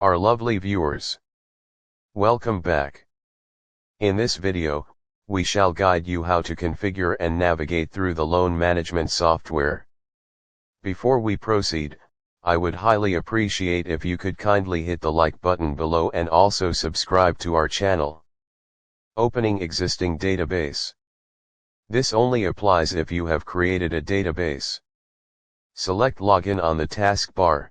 Our lovely viewers, welcome back. In this video, we shall guide you how to configure and navigate through the loan management software. Before we proceed, I would highly appreciate if you could kindly hit the like button below and also subscribe to our channel. Opening existing database. This only applies if you have created a database. Select Login on the taskbar.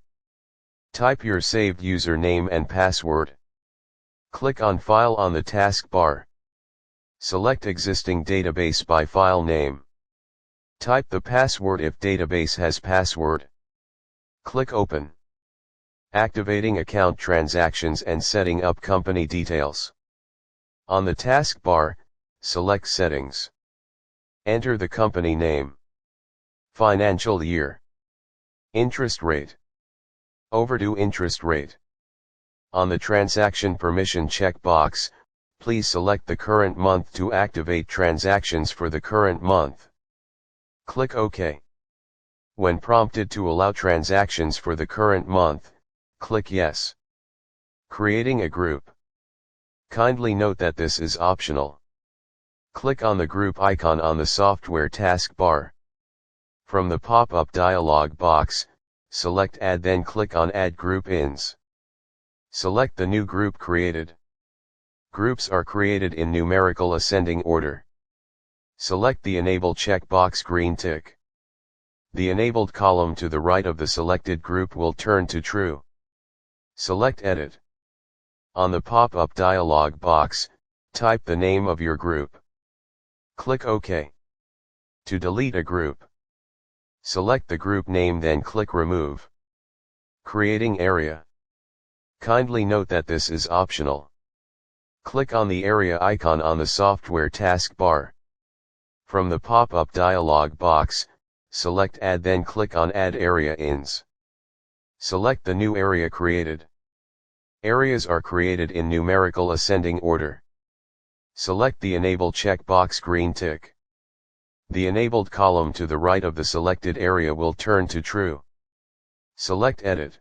Type your saved username and password. Click on File on the taskbar. Select Existing Database by file name. Type the password if database has password. Click Open. Activating account transactions and setting up company details. On the taskbar, select Settings. Enter the company name. Financial year. Interest rate. Overdue interest rate. On the transaction permission checkbox, please select the current month to activate transactions for the current month. Click OK. When prompted to allow transactions for the current month, click Yes. Creating a group. Kindly note that this is optional. Click on the group icon on the software taskbar. From the pop-up dialog box, select Add, then click on Add Group Ins. Select the new group created. Groups are created in numerical ascending order. Select the Enable checkbox green tick. The enabled column to the right of the selected group will turn to true. Select Edit. On the pop-up dialog box, type the name of your group. Click OK. To delete a group, select the group name, then click Remove. Creating area. Kindly note that this is optional. Click on the area icon on the software taskbar. From the pop-up dialog box, select Add, then click on Add Area Ins. Select the new area created. Areas are created in numerical ascending order. Select the Enable checkbox green tick. The enabled column to the right of the selected area will turn to true. Select Edit.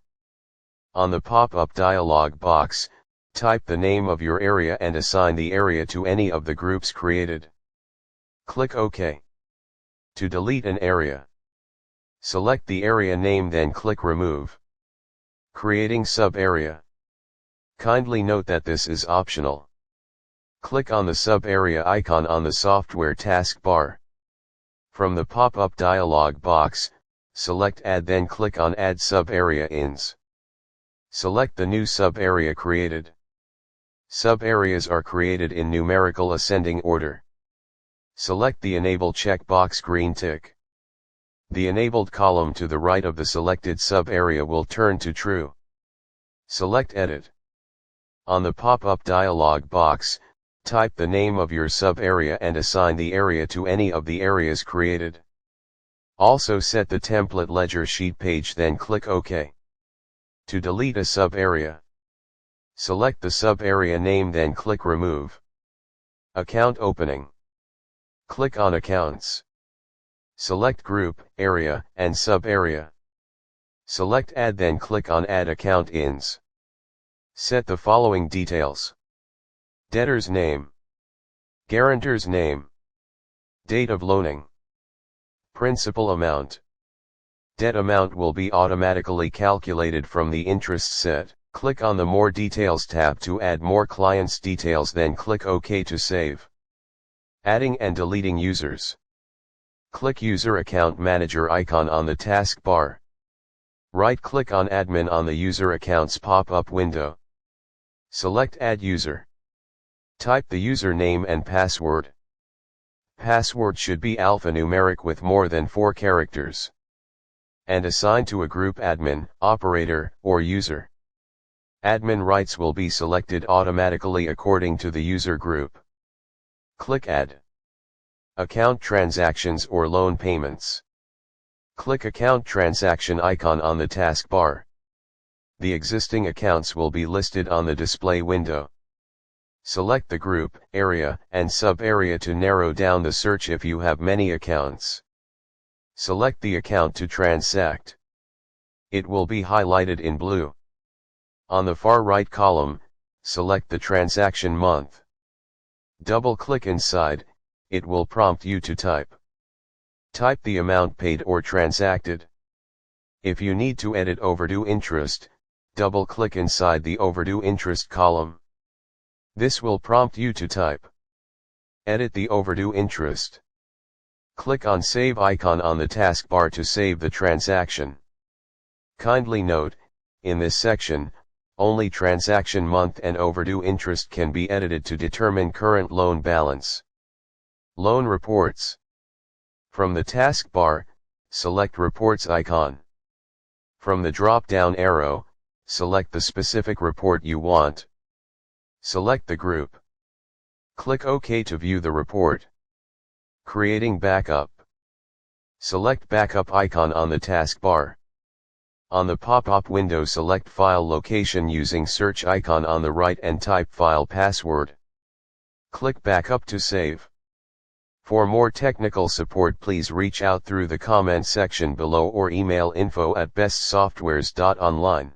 On the pop-up dialog box, type the name of your area and assign the area to any of the groups created. Click OK. To delete an area, select the area name, then click Remove. Creating sub-area. Kindly note that this is optional. Click on the sub-area icon on the software taskbar. From the pop-up dialog box, select Add, then click on Add Sub-Area Ins. Select the new sub-area created. Sub-areas are created in numerical ascending order. Select the Enable checkbox green tick. The enabled column to the right of the selected sub-area will turn to true. Select Edit. On the pop-up dialog box, type the name of your sub-area and assign the area to any of the areas created. Also set the template ledger sheet page, then click OK. To delete a sub-area, select the sub-area name, then click Remove. Account opening. Click on Accounts. Select Group, Area, and Sub-Area. Select Add, then click on Add Account Ins. Set the following details. Debtor's name. Guarantor's name. Date of loaning. Principal amount. Debt amount will be automatically calculated from the interest set. Click on the More Details tab to add more clients' details, then click OK to save. Adding and deleting users. Click User Account Manager icon on the taskbar. Right-click on Admin on the User Accounts pop-up window. Select Add User. Type the username and password. Password should be alphanumeric with more than 4 characters. And assign to a group admin, operator, or user. Admin rights will be selected automatically according to the user group. Click Add. Account transactions or loan payments. Click Account Transaction icon on the taskbar. The existing accounts will be listed on the display window. Select the group, area, and sub-area to narrow down the search if you have many accounts. Select the account to transact. It will be highlighted in blue. On the far right column, select the transaction month. Double-click inside, it will prompt you to type. Type the amount paid or transacted. If you need to edit overdue interest, double-click inside the overdue interest column. This will prompt you to type. Edit the overdue interest. Click on Save icon on the taskbar to save the transaction. Kindly note, in this section, only transaction month and overdue interest can be edited to determine current loan balance. Loan reports. From the taskbar, select Reports icon. From the drop-down arrow, select the specific report you want. Select the group. Click OK to view the report. Creating backup. Select Backup icon on the taskbar. On the pop-up window, select File Location using search icon on the right and type file password. Click Backup to save. For more technical support, please reach out through the comment section below or email info@bestsoftwares.online.